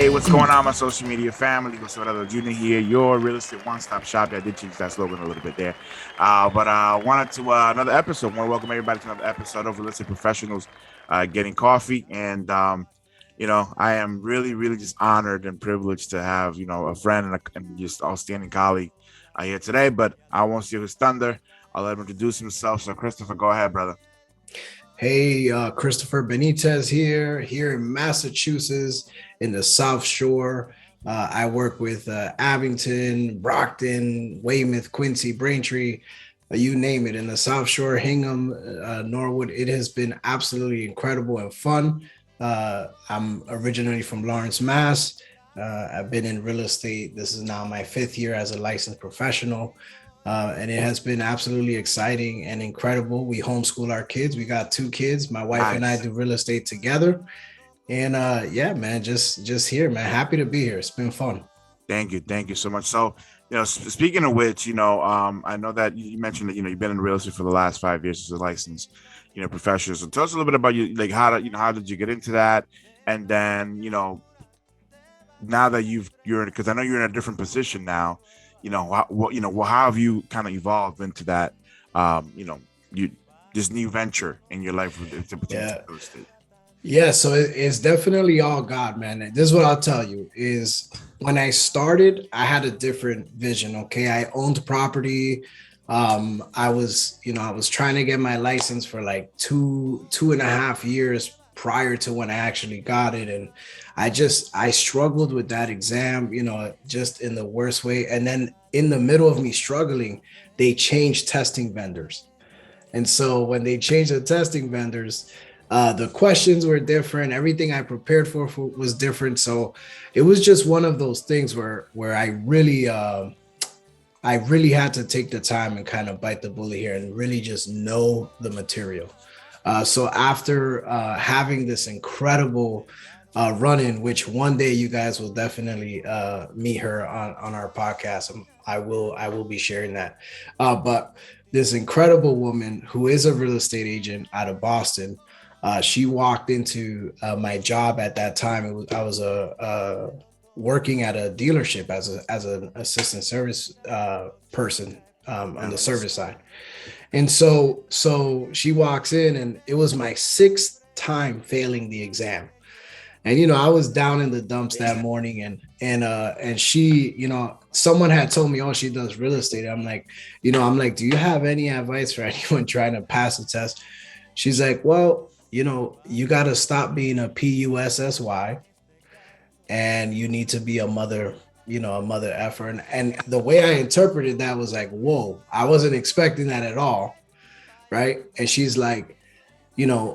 Hey, what's going on, my social media family? What's up, other Junior here, your real estate one-stop shop. I did change that slogan a little bit there. But wanted to another episode. Want to welcome everybody to another episode of Real Estate Professionals Getting Coffee. And, I am really, really just honored and privileged to have, a friend and just outstanding colleague here today. But I won't steal his thunder. I'll let him introduce himself. So, Christopher, go ahead, brother. Hey, Christopher Benitez here in Massachusetts in the South Shore. I work with Abington, Brockton, Weymouth, Quincy, Braintree, you name it, in the South Shore, Hingham, Norwood. It has been absolutely incredible and fun. I'm originally from Lawrence, Mass. I've been in real estate. This is now my 5th year as a licensed professional. And it has been absolutely exciting and incredible. We homeschool our kids. We got 2 kids. My wife and I do real estate together. And yeah, man, just here, man. Happy to be here. It's been fun. Thank you so much. So, speaking of which, I know that you mentioned that you've been in real estate for the last 5 years as a licensed, professional. So tell us a little bit about you, like how did you get into that, and then now that you're because I know you're in a different position now. How have you kind of evolved into that, this new venture in your life with real estate? Yeah, so it's definitely all God, man. This is what I'll tell you is when I started, I had a different vision. Okay. I owned property. I was trying to get my license for like two and a half years prior to when I actually got it. And I struggled with that exam, just in the worst way. And then in the middle of me struggling, they changed testing vendors. And so when they changed the testing vendors, the questions were different. Everything I prepared for was different. So it was just one of those things where I really had to take the time and kind of bite the bullet here and really just know the material. So after having this incredible run-in, which one day you guys will definitely meet her on our podcast, I will be sharing that. But this incredible woman who is a real estate agent out of Boston, she walked into my job at that time. I was working at a dealership as an assistant service person on the service side. And so she walks in, and it was my 6th time failing the exam. And, I was down in the dumps that morning, and she, someone had told me, oh, she does real estate. I'm like, do you have any advice for anyone trying to pass the test? She's like, well, you got to stop being a PUSSY, and you need to be a mother effer. And the way I interpreted that was like, whoa, I wasn't expecting that at all. Right. And she's like, I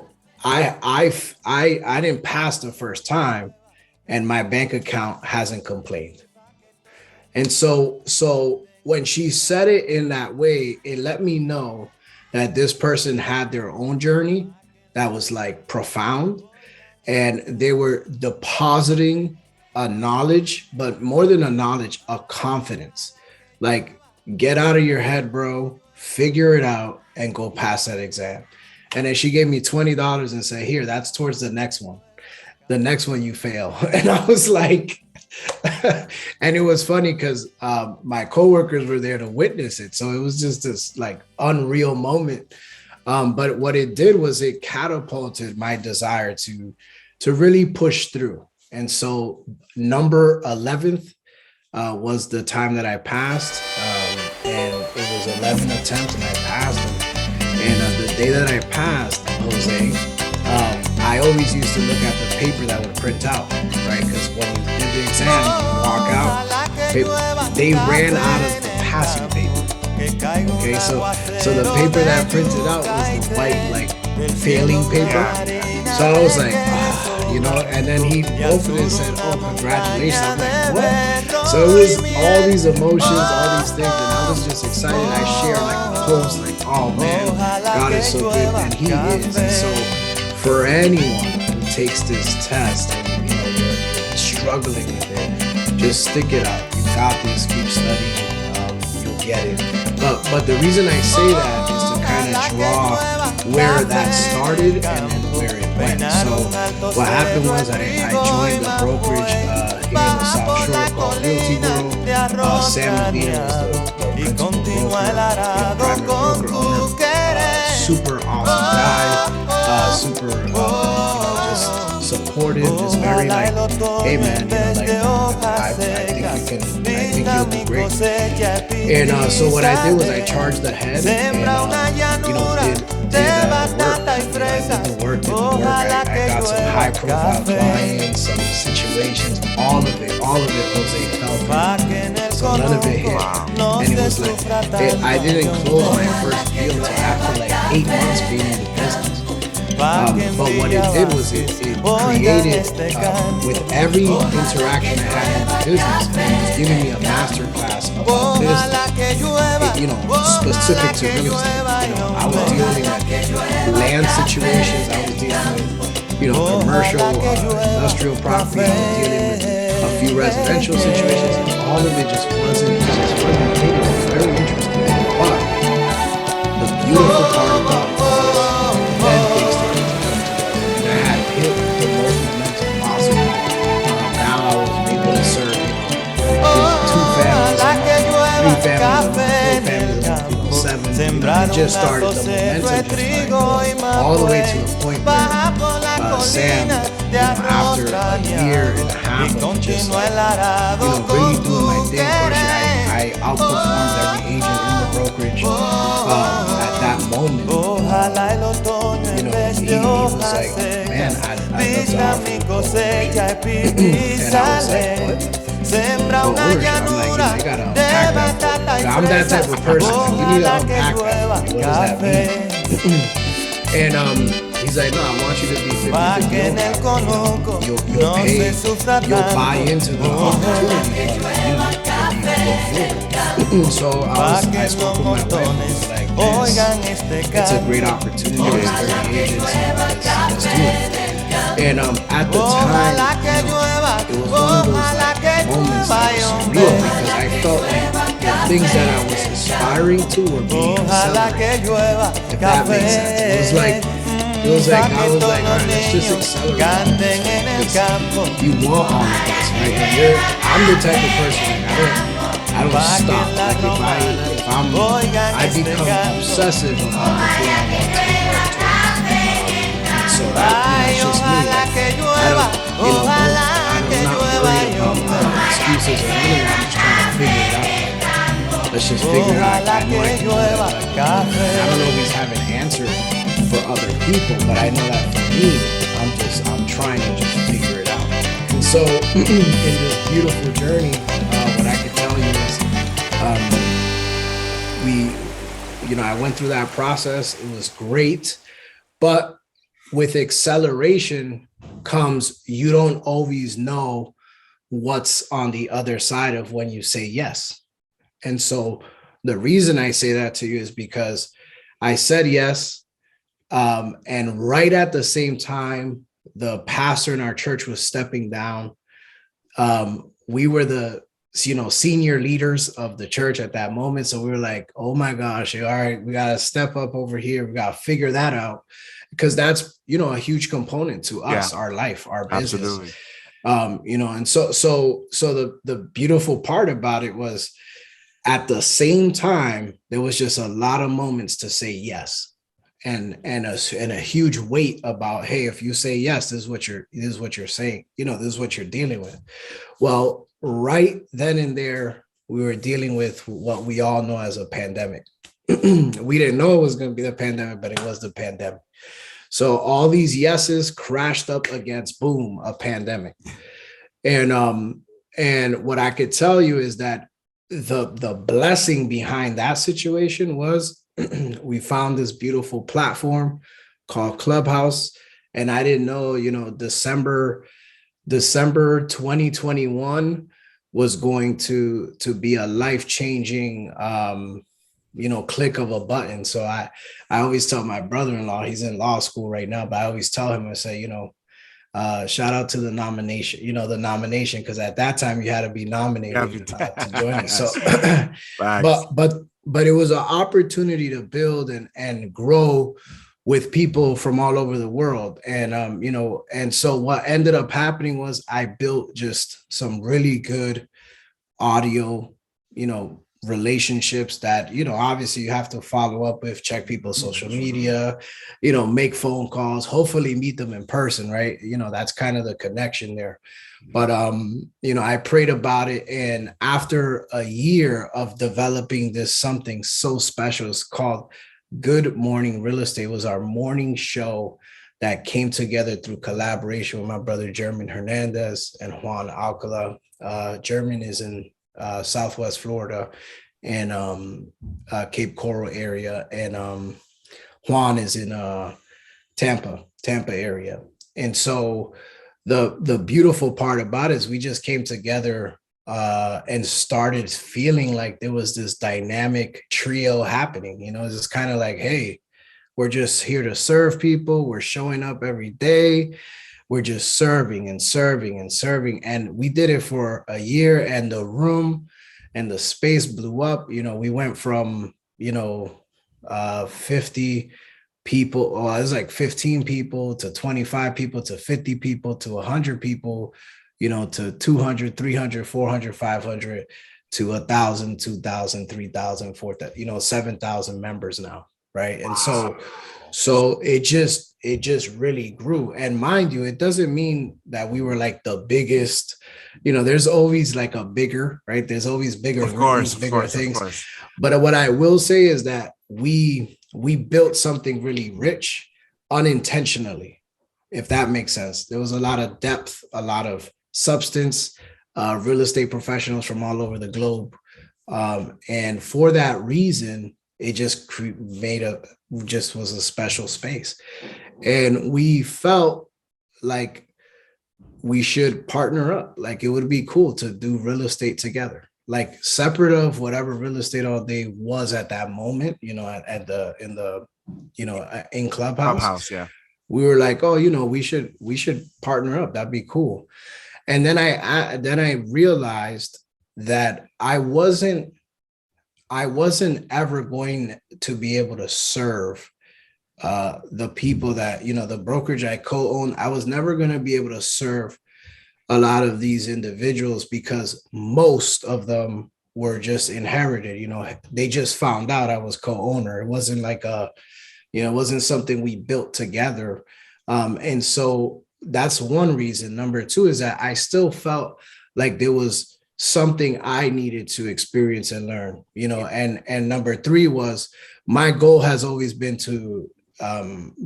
didn't pass the first time, and my bank account hasn't complained. And so when she said it in that way, it let me know that this person had their own journey that was like profound, and they were depositing a knowledge, but more than a knowledge, a confidence. Like, get out of your head, bro, figure it out and go pass that exam. And then she gave me $20 and said, here, that's towards the next one. The next one you fail. And I was like, and it was funny because my coworkers were there to witness it. So it was just this like unreal moment. But what it did was it catapulted my desire to really push through. And so number 11th was the time that I passed. And it was 11 attempts and I passed them. And the day that I passed, Jose, I always used to look at the paper that would print out, right? Because when you did the exam, you walk out, they ran out of the passing paper. Okay, so the paper that printed out was the white, like, failing paper. So I was like, and then he opened it and said, oh, congratulations. I'm like, what? So it was all these emotions, all these things, and I was just excited. I shared like a post, like, oh man, God is so good, and He is. And so for anyone who takes this test and they're struggling with it, just stick it out. You got this. Keep studying. You'll get it. But the reason I say that is to kind of draw where that started and then where it went. So what happened was I joined the brokerage here in the South Shore called Realty World. Sam Medina was the principal broker, private broker owner. Super awesome guy, super just supportive, just very like, hey man, I think you'll do great. And so what I did was I charged the head and did the work. I got some high profile clients, some situations, all of it Jose fell through. So none of it hit. And it was like I didn't close my first deal until after like 8 months being in the business. But what it did was it created, with every interaction I had in the business, it was giving me a master class about business, specific to real estate. I was dealing with land situations, I was dealing with, commercial, industrial property, I was dealing with a few residential situations, and all of it just wasn't related. It was very interesting. But the beautiful part about it was then things started to come together. And I had hit the most momentum possible. Now I was able to serve 2 families, 3 families, 4 families, 7. It just started, the momentum just started all the way to the point where Sam, after a year and a half of just really doing my thing, I outperformed every agent in the brokerage. At that moment, he was like, man, I'd love to offer you. And I was like, what? I'm like, I gotta unpack that. I'm that type of person. You need to unpack that. What does that mean? And he's like, no, I want you to be 50-50. You'll pay, you'll buy into the opportunity. So I spoke with my wife and was like, it's a great opportunity. There's 30 agents. Let's do it. And at the time, it was one of those moments that was surreal because I felt like the things that I was aspiring to were being accelerated. If that makes sense. It was like I was like, all right, let's just accelerate this. You want all of this, right? And I'm the type of person, like, I don't stop. Like if I become obsessive about the thing I want to do. So that's just me. I'm not worried about excuses or anything. I'm just trying to figure it out. Let's just figure it out. I know I can do it. I don't always have an answer for other people, but I know that for me, I'm trying to just figure it out. And so in this beautiful journey, what I can tell you is I went through that process. It was great, but with acceleration comes, you don't always know what's on the other side of when you say yes. And so the reason I say that to you is because I said yes. And right at the same time, the pastor in our church was stepping down. We were the senior leaders of the church at that moment. So we were like, oh my gosh, all right, we got to step up over here. We got to figure that out. Because that's, a huge component to us, our life, our business. Absolutely. And so the beautiful part about it was at the same time, there was just a lot of moments to say yes. And a huge weight about, hey, if you say yes, this is what you're saying, this is what you're dealing with. Well, right then and there, we were dealing with what we all know as a pandemic. We didn't know it was going to be the pandemic, but it was the pandemic. So all these yeses crashed up against, boom, a pandemic. And what I could tell you is that the blessing behind that situation was we found this beautiful platform called Clubhouse. And I didn't know, December 2021 was going to be a life-changing click of a button. So I always tell my brother-in-law, he's in law school right now, but I always tell him, I say, shout out to the nomination, because at that time you had to be nominated to join it. So, but it was an opportunity to build and grow with people from all over the world. And, and so what ended up happening was I built just some really good audio, relationships that, obviously you have to follow up with, check people's social media, make phone calls, hopefully meet them in person, right? That's kind of the connection there. But I prayed about it, and after a year of developing this something so special, it's called Good Morning Real Estate. It was our morning show that came together through collaboration with my brother German Hernandez and Juan Alcala. German is in Southwest Florida and Cape Coral area, and Juan is in Tampa area. And so the beautiful part about it is we just came together and started feeling like there was this dynamic trio happening. It's just kind of like, hey, we're just here to serve people. We're showing up every day. We're just serving and serving and serving. And we did it for a year, and the room and the space blew up. We went from, 50 people, or it was like 15 people to 25 people to 50 people to 100 people, to 200, 300, 400, 500 to 1,000, 2,000, 3,000, 4,000, 7,000 members now. Right. And so it just really grew. And mind you, it doesn't mean that we were like the biggest, there's always like a bigger, right? There's always bigger rooms, bigger things. But what I will say is that we built something really rich unintentionally, if that makes sense. There was a lot of depth, a lot of substance, real estate professionals from all over the globe. And for that reason, it just was a special space. And we felt like we should partner up. Like it would be cool to do real estate together, like separate of whatever real estate all day was at that moment, in Clubhouse. Yeah. We were like, oh, we should partner up. That'd be cool. And then I realized that I wasn't ever going to be able to serve the people that, the brokerage I co-own. I was never going to be able to serve a lot of these individuals because most of them were just inherited. They just found out I was co-owner. It wasn't like it wasn't something we built together. And so that's one reason. Number two is that I still felt like there was something I needed to experience and learn, and number three was my goal has always been to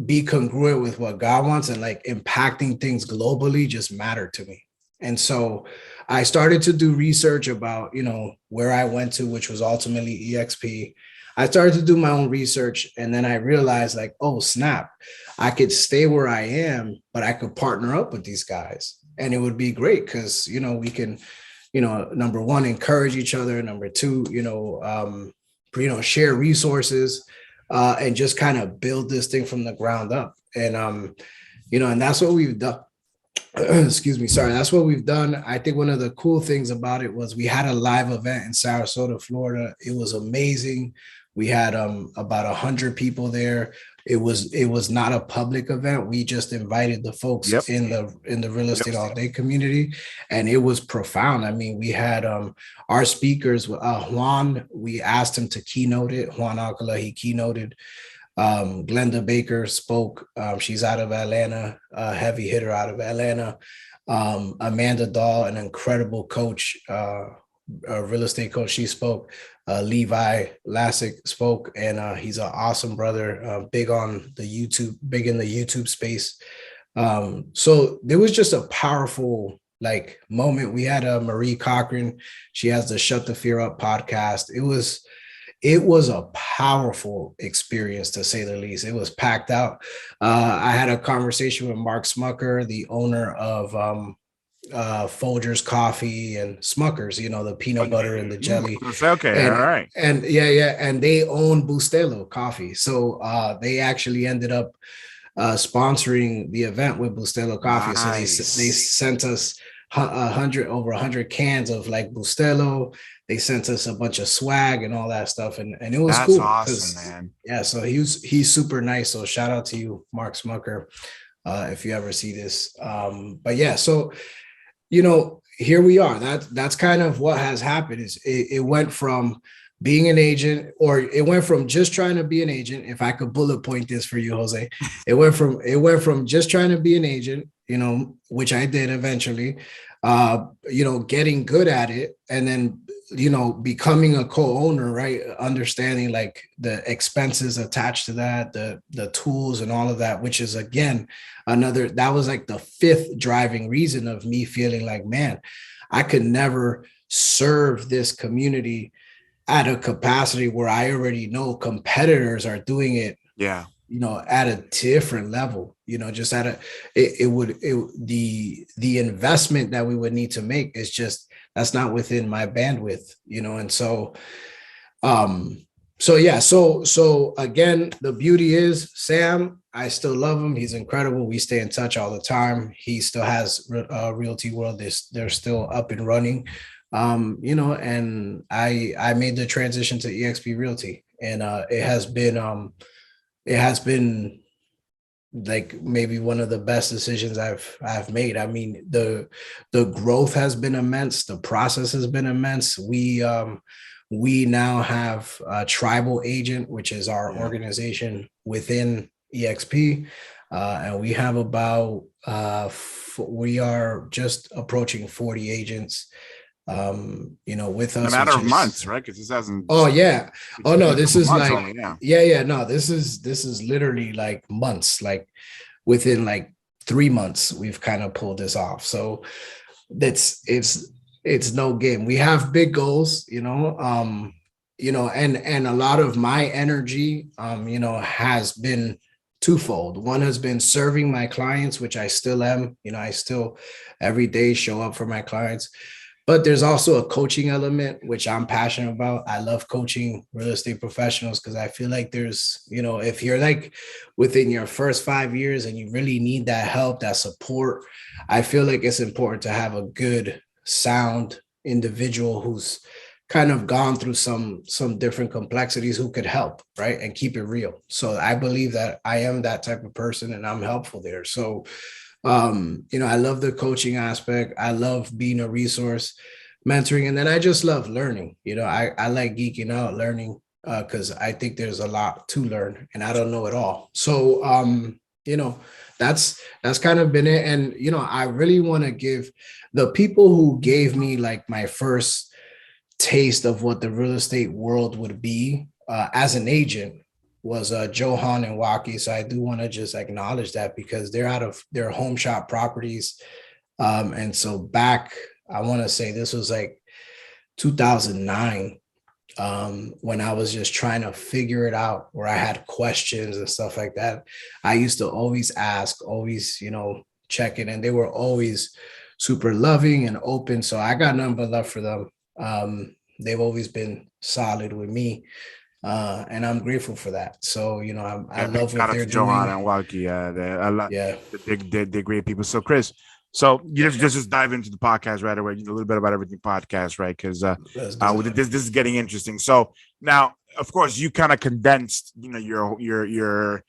be congruent with what God wants, and like impacting things globally just mattered to me. And so I started to do research about, where I went to, which was ultimately EXP. I started to do my own research, and then I realized like, oh snap, I could stay where I am, but I could partner up with these guys, and it would be great because, we can, number one, encourage each other. Number two, share resources and just kind of build this thing from the ground up. And, and that's what we've done. Excuse me. Sorry. That's what we've done. I think one of the cool things about it was we had a live event in Sarasota, Florida. It was amazing. We had about 100 people there. It was not a public event. We just invited the folks in the real estate all day community, and it was profound. I mean, we had our speakers, Juan. We asked him to keynote it. Juan Alcala, he keynoted. Glenda Baker spoke. She's out of Atlanta, a heavy hitter out of Atlanta. Amanda Dahl, an incredible coach, a real estate coach, she spoke. Levi Lassick spoke, and he's an awesome brother, big in the YouTube space. So there was just a powerful moment. We had Marie Cochran. She has the Shut the Fear Up podcast. It was a powerful experience, to say the least. It was packed out. I had a conversation with Mark Smucker, the owner of Folgers Coffee and Smuckers, the peanut butter and the jelly. Okay, all right. And and they own Bustelo Coffee. So they actually ended up sponsoring the event with Bustelo Coffee. Nice. So they sent us over 100 cans of Bustelo. they sent us a bunch of swag and all that stuff, and it was That's cool awesome, because man. yeah, so he's super nice. So shout out to you, Mark Smucker, if you ever see this. But yeah, so here we are. That's kind of what has happened. Is it went from being an agent, or it went from just trying to be an agent. If I could bullet point this for you, Jose, it went from just trying to be an agent, which I did eventually, getting good at it, and then becoming a co-owner, right? Understanding like the expenses attached to that, the tools and all of that, which is again that was like the fifth driving reason of me feeling like, man, I could never serve this community at a capacity where I already know competitors are doing it, Yeah. at a different level, just at the investment that we would need to make is just, that's not within my bandwidth, and um, so yeah, so again, the beauty is Sam, I still love him. He's incredible. We stay in touch all the time. He still has Realty World. They're still up and running. And I made the transition to EXP Realty, and it has been like maybe one of the best decisions I've made. I mean, the growth has been immense. The process has been immense. We now have a tribal agent, which is our organization within EXP, and we have about we are just approaching 40 agents, with In a us, matter which of is, months, right? Because this hasn't. oh yeah, It's oh been no, a this couple is months like, only. Yeah. yeah, no, this is literally like months, like within like 3 months we've kind of pulled this off. So that's it's no game. We have big goals, and a lot of my energy, has been twofold. One has been serving my clients, which I still am. I still every day show up for my clients. But there's also a coaching element, which I'm passionate about. I love coaching real estate professionals because I feel like there's, if you're like within your first 5 years and you really need that help, that support, I feel like it's important to have a good, sound individual who's kind of gone through some different complexities who could help, right? And keep it real. So I believe that I am that type of person and I'm helpful there. So I love the coaching aspect. I love being a resource, mentoring, and then I just love learning. I like geeking out, learning, because I think there's a lot to learn and I don't know it all. So you know that's kind of been it. And I really want to give the people who gave me like my first taste of what the real estate world would be, as an agent, was Johan and Waki. So I do want to just acknowledge that because they're out of their home shop properties. And so back, I want to say this was like 2009, when I was just trying to figure it out, where I had questions and stuff like that. I used to always ask, always, check in, and they were always super loving and open. So I got nothing but love for them. They've always been solid with me, and I'm grateful for that. So I Yeah, big love what shout out they're to Johan doing. and Walkie. I love Yeah, they're great people. So Chris, so you just dive into the podcast right away. A little bit about everything podcast, right? Because let's do it. this is getting interesting. So now, of course, you kind of condensed, your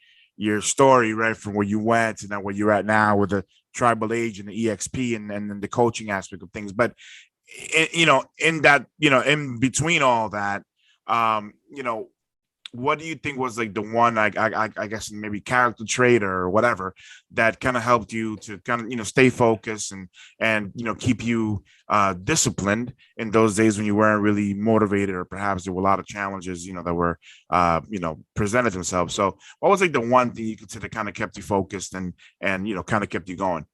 story, right, from where you went and then where you're at now with the tribal age and the EXP and then the coaching aspect of things. But in that, in between all that, um, you know, what do you think was like the one, I guess maybe character trait or whatever that kind of helped you to kind of stay focused and keep you disciplined in those days when you weren't really motivated, or perhaps there were a lot of challenges that were presented themselves. So what was like the one thing you consider kind of kept you focused and kind of kept you going?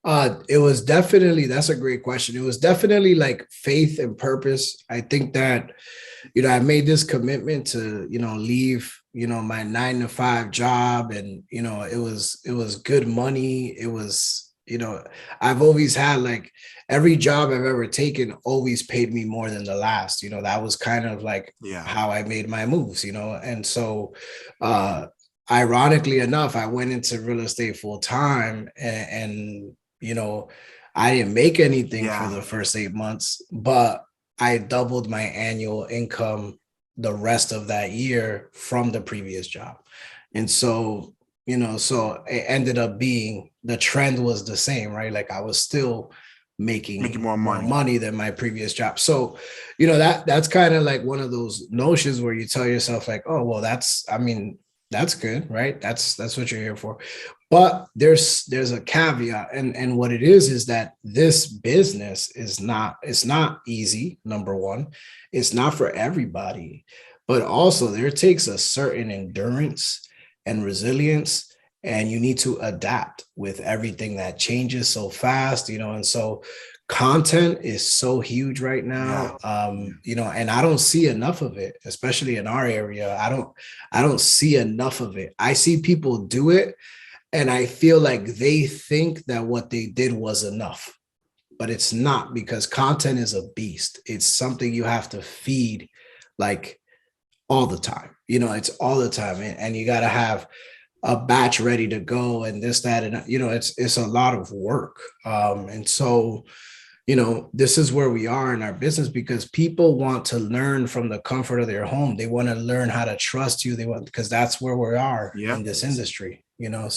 It was definitely, that's a great question. It was definitely like faith and purpose. I think that, I made this commitment to, leave, my 9 to 5 job. And, it was good money. It was, I've always had like every job I've ever taken always paid me more than the last. That was kind of like Yeah. how I made my moves, and so ironically enough, I went into real estate full time, and I didn't make anything for Yeah. the first 8 months, but I doubled my annual income the rest of that year from the previous job. And so, so it ended up being the trend was the same, right? Like I was still Making making more more money. money than my previous job. So, that's kind of like one of those notions where you tell yourself like, oh, well, that's good, right? That's what you're here for. But there's a caveat, and what it is that this business is not, it's not easy. Number one, it's not for everybody, but also there takes a certain endurance and resilience, and you need to adapt with everything that changes so fast, and so content is so huge right Yeah. now. And I don't see enough of it, especially in our area. I don't see enough of it. I see people do it, and I feel like they think that what they did was enough, but it's not, because content is a beast. It's something you have to feed like all the time. It's all the time. And you got to have a batch ready to go and this, that, and, it's a lot of work. And so, this is where we are in our business, because people want to learn from the comfort of their home. They want to learn how to trust you. They want, because that's where we are Yeah. in this industry, yeah,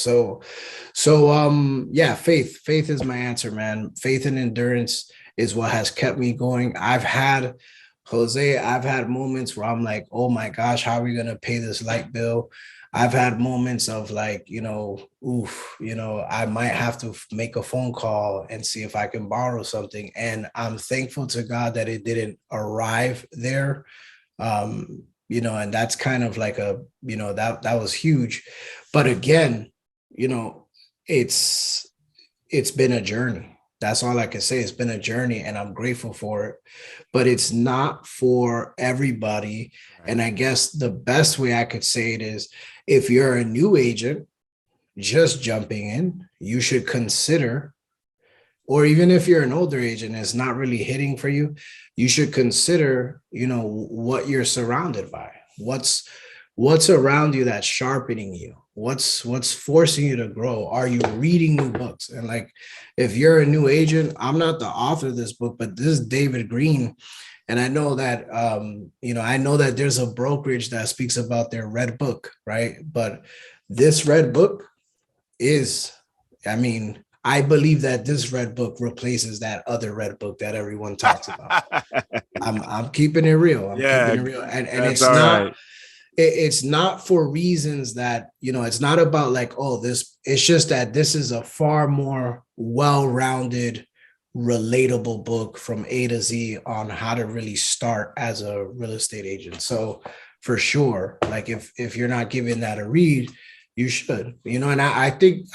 faith is my answer, man. Faith and endurance is what has kept me going. I've had moments where I'm like, oh my gosh, how are we going to pay this light bill? I've had moments of like, oof, I might have to make a phone call and see if I can borrow something. And I'm thankful to God that it didn't arrive there. And that's kind of like that was huge. But again, you know, it's it's been a journey. That's all I can say. It's been a journey, and I'm grateful for it. But it's not for everybody. Right. And I guess the best way I could say it is, if you're a new agent just jumping in, you should consider, or even if you're an older agent and it's not really hitting for you, you should consider, what you're surrounded by. What's around you that's sharpening you? What's forcing you to grow? Are you reading new books? And like, if you're a new agent, I'm not the author of this book, but this is David Green. And I know that there's a brokerage that speaks about their red book, right? But this red book is, I believe that this red book replaces that other red book that everyone talks about. I'm keeping it real. I'm Yeah, keeping it real. And that's it's all not right. it's not for reasons that, it's not about like, oh, this, it's just that this is a far more well-rounded, relatable book from A to Z on how to really start as a real estate agent. So for sure, like if you're not giving that a read, you should, and I think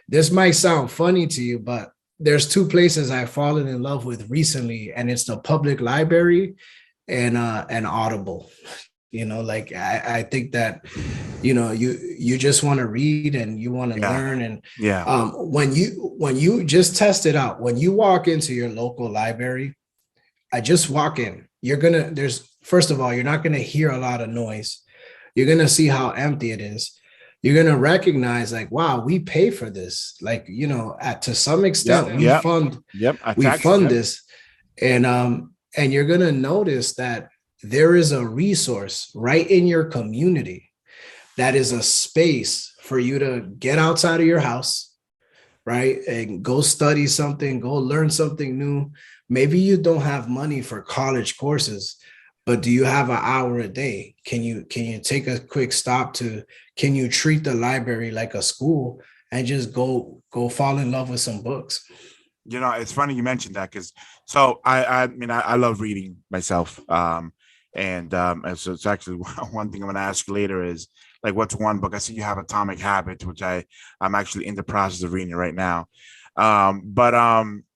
this might sound funny to you, but there's two places I've fallen in love with recently, and it's the public library and Audible. Like I think that, you just want to read and you want to Yeah. learn. And Yeah. when you just test it out, when you walk into your local library, I just walk in, there's, first of all, you're not gonna hear a lot of noise. You're gonna see how empty it is. You're gonna recognize like, wow, we pay for this. Like, to some Yep. extent, we Yep. fund Yep. I we taxes. fund Yep. this. And you're gonna notice that there is a resource right in your community that is a space for you to get outside of your house, right? And go study something, go learn something new. Maybe you don't have money for college courses, but do you have an hour a day? Can you take a quick stop to, can you treat the library like a school and just go fall in love with some books? It's funny you mentioned that because I love reading myself. And so it's actually one thing I'm going to ask you later is like, what's one book? I see you have Atomic Habits, which I'm actually in the process of reading it right now. But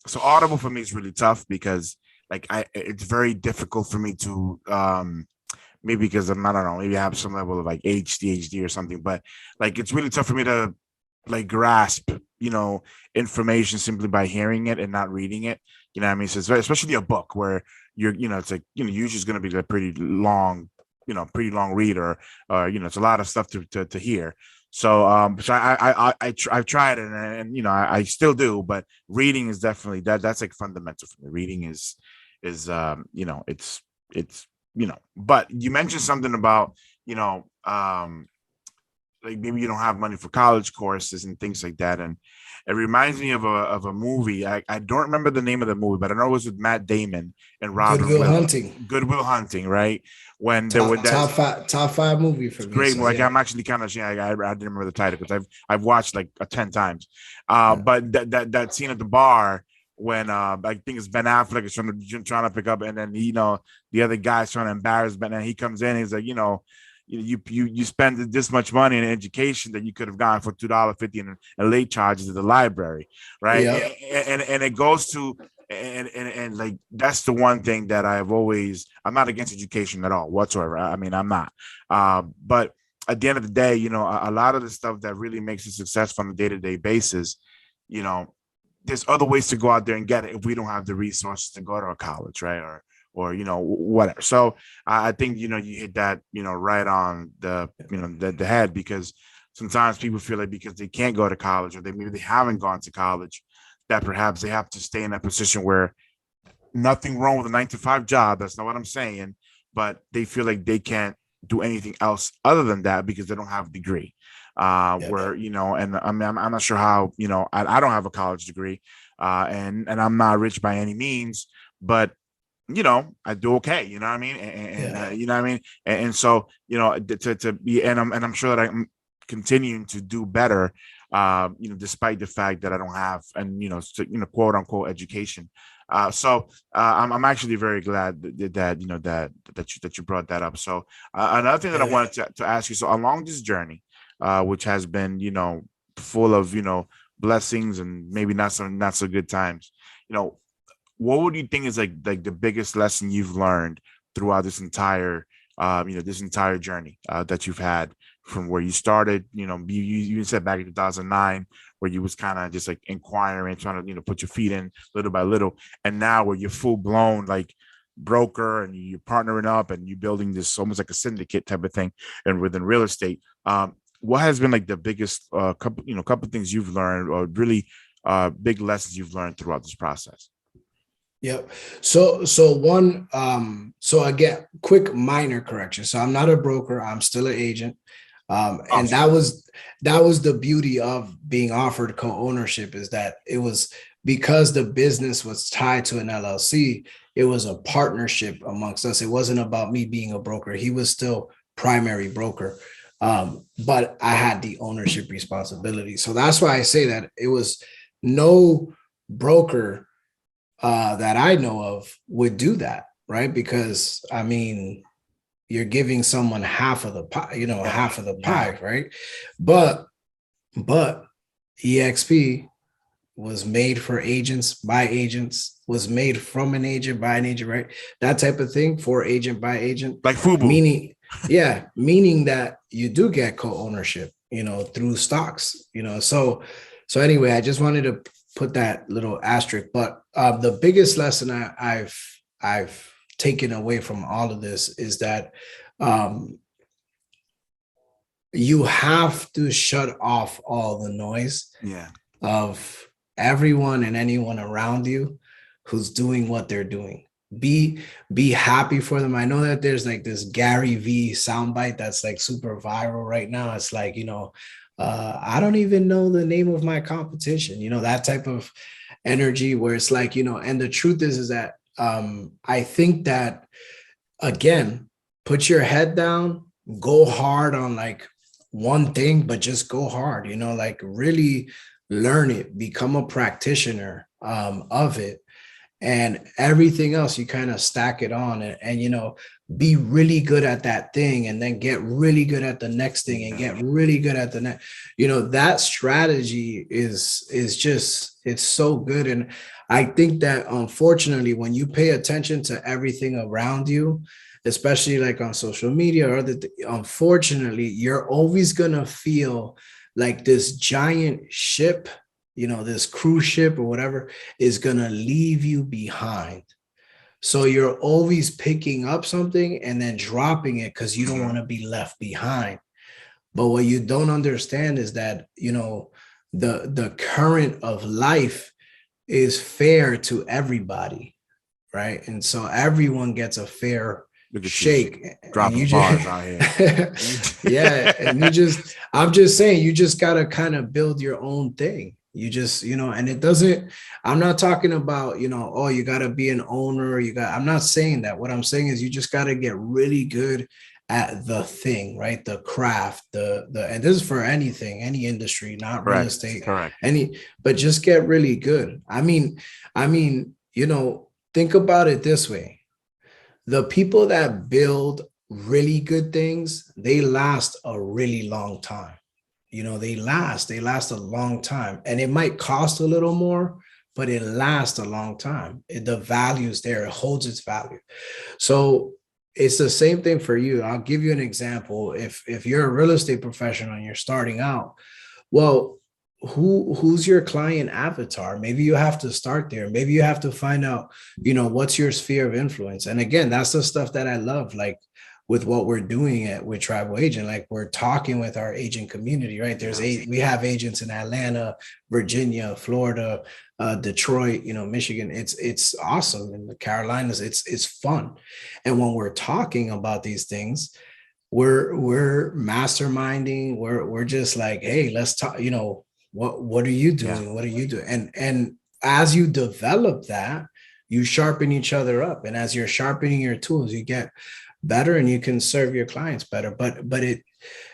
so Audible for me is really tough because like it's very difficult for me to maybe because I don't know, maybe I have some level of like ADHD or something, but like it's really tough for me to like grasp, information simply by hearing it and not reading it. You know what I mean? So it's very, especially a book where it's like, usually it's going to be a pretty long read or, it's a lot of stuff to hear. So I've tried it and I still do, but reading is definitely that's like fundamental for me. Reading is you know, it's you know. But you mentioned something about, you know, like maybe you don't have money for college courses and things like that. And it reminds me of a movie. I don't remember the name of the movie, but I know it was with Matt Damon and Robin Goodwill Williams. Hunting. Goodwill Hunting, right? When there were Top that top five movie for it's me. great. So Like yeah, I'm actually kind of ashamed. I didn't remember the title because I've watched like 10 times. yeah, But that scene at the bar when I think it's Ben Affleck is trying to pick up, and then you know the other guy's trying to embarrass Ben, and he comes in. He's like, you know, you spend this much money in education that you could have gone for $2.50 in late charges at the library, right? yeah, And it goes to and like that's the one thing that I've always I'm not against education at all whatsoever. I mean I'm not, but at the end of the day, you know, a lot of the stuff that really makes you successful on a day-to-day basis, you know, there's other ways to go out there and get it if we don't have the resources to go to a college, right? Or you know whatever. So I think you know you hit that you know right on the you know the head because sometimes people feel like because they can't go to college or maybe they haven't gone to college that perhaps they have to stay in a position where nothing wrong with a 9 to 5 job. That's not what I'm saying, but they feel like they can't do anything else other than that because they don't have a degree. yeah, Where you know, and I mean, I'm not sure how you know, I don't have a college degree, and I'm not rich by any means, but you know, I do okay. You know what I mean? And yeah, you know what I mean? And so you know, to be and I'm sure that I'm continuing to do better. You know, despite the fact that I don't have and you know, quote unquote education. I'm actually very glad that you know that you brought that up. So another thing that I yeah. wanted to ask you. So along this journey, which has been you know full of you know blessings and maybe not so good times, you know, what would you think is like the biggest lesson you've learned throughout this entire you know this entire journey that you've had from where you started, you know, you said back in 2009 where you was kind of just like inquiring, trying to you know put your feet in little by little, and now where you're full blown like broker and you're partnering up and you're building this almost like a syndicate type of thing and within real estate. What has been like the biggest couple things you've learned or really big lessons you've learned throughout this process? Yep. So again, quick minor correction. So I'm not a broker, I'm still an agent. Oh, And that was the beauty of being offered co-ownership is that it was because the business was tied to an LLC, it was a partnership amongst us. It wasn't about me being a broker. He was still primary broker. But I had the ownership responsibility. So that's why I say that it was no broker that I know of would do that, right? Because I mean, you're giving someone half of the pie, yeah, half of the yeah. pie, right? But but EXP was made for agents by agents, was made from an agent by an agent, right? That type of thing for agent by agent, Like Fubu. meaning, yeah, meaning that you do get co-ownership, through stocks, so anyway, I just wanted to put that little asterisk. But the biggest lesson I've taken away from all of this is that um, you have to shut off all the noise Yeah. of everyone and anyone around you who's doing what they're doing. Be happy for them. I know that there's like this Gary V soundbite that's like super viral right now. It's like, I don't even know the name of my competition, that type of energy where it's like, and the truth is that I think that again, put your head down, go hard on like one thing, but just go hard, like really learn it, become a practitioner of it, and everything else you kind of stack it on, and be really good at that thing, and then get really good at the next thing, and get really good at the next. That strategy is just, it's so good. And I think that unfortunately, when you pay attention to everything around you, especially like on social media or unfortunately, you're always gonna feel like this giant ship, this cruise ship or whatever, is gonna leave you behind. So you're always picking up something and then dropping it because you don't Mhm. want to be left behind. But what you don't understand is that, the current of life is fair to everybody, right? And so everyone gets a fair Look at you shake, and you dropping bars out here. just yeah, and you just, I'm just saying, you just got to kind of build your own thing. You just, and it doesn't, I'm not talking about, oh, you got to be an owner, I'm not saying that. What I'm saying is you just got to get really good at the thing, right? The craft, and this is for anything, any industry, not real estate, Correct. but just get really good. I mean, think about it this way. The people that build really good things, they last a really long time. They last a long time, and it might cost a little more, but it lasts a long time. The value is there. It holds its value. So it's the same thing for you. I'll give you an example. If you're a real estate professional and you're starting out, well, who's your client avatar? Maybe you have to start there. Maybe you have to find out, what's your sphere of influence. And again, that's the stuff that I love, like with what we're doing with Tribal Agent. Like, we're talking with our agent community, right? We have agents in Atlanta, Virginia, Florida, Detroit, Michigan. It's awesome. In the Carolinas, it's fun. And when we're talking about these things, we're masterminding. We're just like, hey, let's talk. What are you doing? Yeah. What are you doing? And as you develop that, you sharpen each other up. And as you're sharpening your tools, you get better and you can serve your clients better. But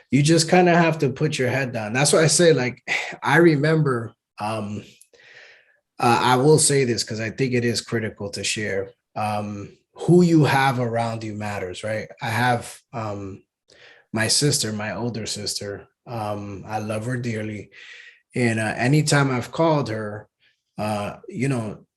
you just kind of have to put your head down. That's why I say, like, I remember, I will say this because I think it is critical to share. Who you have around you matters, right? I have my sister, my older sister. I love her dearly. And anytime I've called her,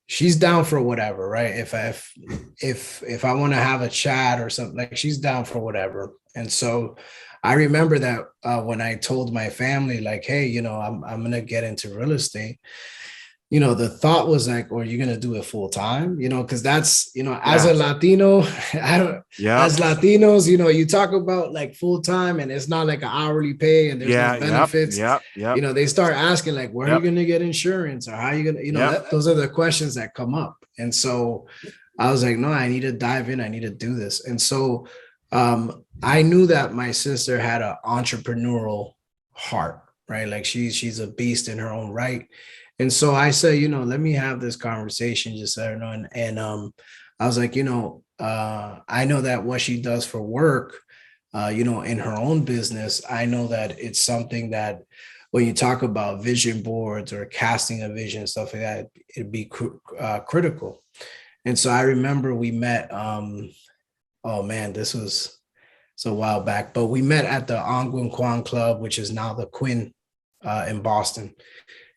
she's down for whatever, right? If I want to have a chat or something, like, she's down for whatever. And so I remember that when I told my family, like, hey, I'm gonna get into real estate. The thought was like, "Or you're gonna do it full time?" Because that's, as a Latino, I don't. Yeah. As Latinos, you talk about like full time, and it's not like an hourly pay, and there's no benefits. Yep. They start asking like, "Where are you gonna get insurance?" Or how are you gonna, those are the questions that come up. And so I was like, "No, I need to dive in. I need to do this." And so I knew that my sister had an entrepreneurial heart, right? Like, she's a beast in her own right. And so I said, let me have this conversation, just so I know. And I was like, I know that what she does for work, in her own business, I know that it's something that when you talk about vision boards or casting a vision, stuff like that, it'd be critical. And so I remember we met, oh man, this was a while back, but we met at the Angwin Kwan Club, which is now the Quinn in Boston.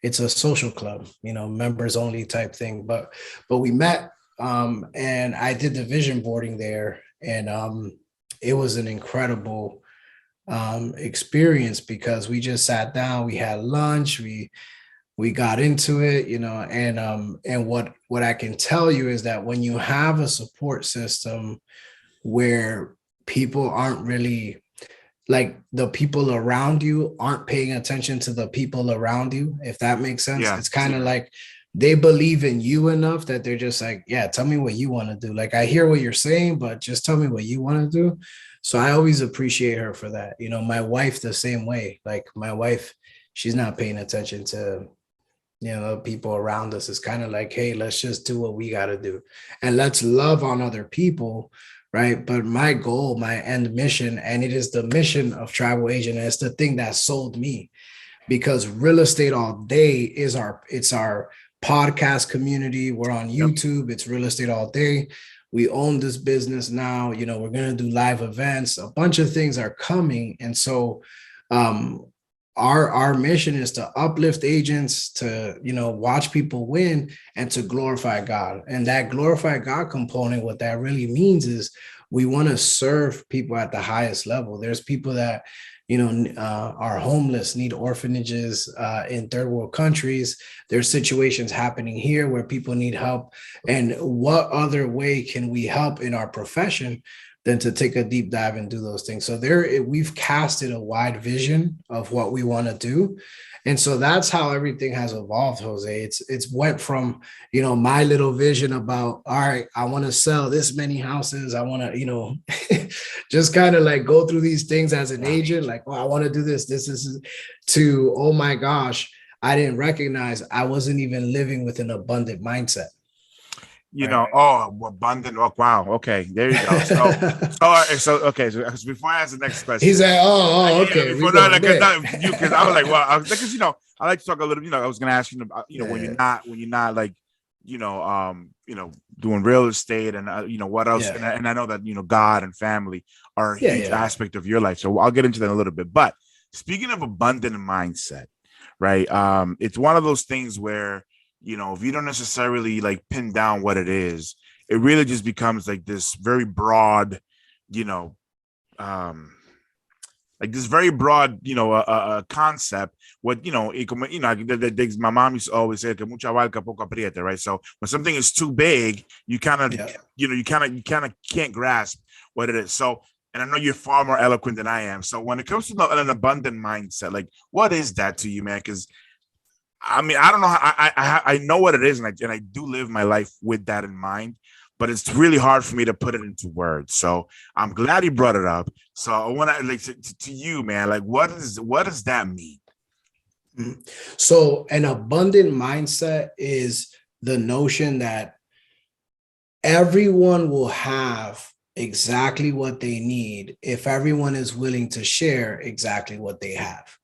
It's a social club, members only type thing. But we met, and I did the vision boarding there, and it was an incredible experience because we just sat down, we had lunch, we got into it, and what I can tell you is that when you have a support system where people aren't really, like, the people around you aren't paying attention to the people around you, if that makes sense. Yeah. It's kind of like they believe in you enough that they're just like, yeah, tell me what you want to do. Like, I hear what you're saying, but just tell me what you want to do. So I always appreciate her for that. My wife, the same way. Like, my wife, she's not paying attention to, people around us. It's kind of like, hey, let's just do what we got to do. And let's love on other people. Right. But my goal, my end mission, and it is the mission of Tribal Agent, and it's the thing that sold me, because Real Estate All Day is our podcast community. We're on YouTube. It's Real Estate All Day. We own this business now. We're going to do live events. A bunch of things are coming. And so our mission is to uplift agents, to watch people win, and to glorify God. And that glorify God component, what that really means is we want to serve people at the highest level. There's people that are homeless, need orphanages in third world countries. There's situations happening here where people need help. And what other way can we help in our profession than to take a deep dive and do those things? So we've casted a wide vision of what we want to do. And so that's how everything has evolved, Jose. It's went from, my little vision about, all right, I want to sell this many houses. I want to, just kind of like go through these things as an agent, like, oh, I want to do this, to, oh my gosh, I didn't recognize I wasn't even living with an abundant mindset. Right. Abundant. Oh, wow. Okay, there you go. Okay. So before I ask the next He question, said, okay, we before no, going like, there. because I was like, well, because I like to talk a little. I was going to ask you about, when you're not like, doing real estate and what else, Yeah. and I know that God and family are a huge Yeah. aspect of your life. So I'll get into that in a little bit. But speaking of abundant mindset, right? It's one of those things where if you don't necessarily like pin down what it is, it really just becomes like this very broad, you know, um, like this very broad, concept. What my mom used to always say, "Que mucha abarca, poco aprieta," right? So when something is too big, you kind of, Yeah. you kind of can't grasp what it is. So, and I know you're far more eloquent than I am. So when it comes to an abundant mindset, like what is that to you, man? Because I mean, I don't know. I know what it is, and I do live my life with that in mind. But it's really hard for me to put it into words. So I'm glad you brought it up. So I want to like to you, man. Like, what does that mean? Mhm. So an abundant mindset is the notion that everyone will have exactly what they need if everyone is willing to share exactly what they have.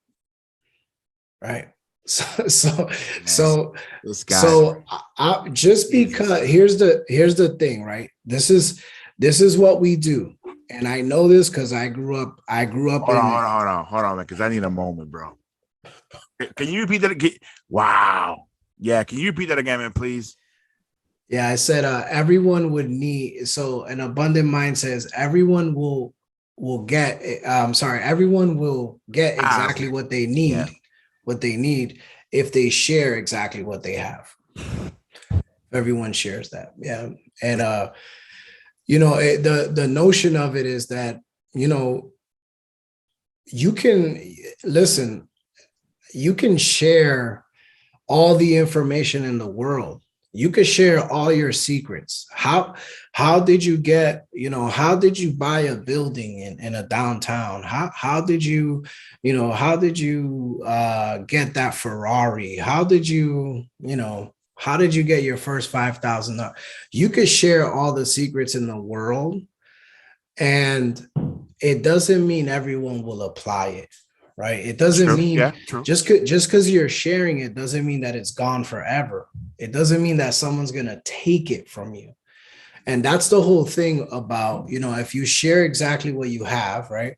Right. So so Man, so this guy, so just Jesus. because here's the thing, right? This is what we do. And I know this because I grew up Hold on, in. hold on, hold on, hold on, man, because I need a moment, bro. Can you repeat that? Wow. Yeah, can you repeat that again, man, please? Yeah, I said everyone would need, so an abundant mind says everyone will get sorry, everyone will get Ah, exactly okay. Yeah. what they need if they share exactly what they have. Everyone shares that. Yeah. And the notion of it is that, you know, you can listen, you can share all the information in the world. You could share all your secrets. How did you get, how did you buy a building in a downtown? How did you, how did you get that Ferrari? How did you get your first $5,000? You could share all the secrets in the world, and it doesn't mean everyone will apply it, right? It That's doesn't true. mean Yeah, true. just because you're sharing it doesn't mean that it's gone forever. It doesn't mean that someone's gonna take it from you. And that's the whole thing about, if you share exactly what you have, right?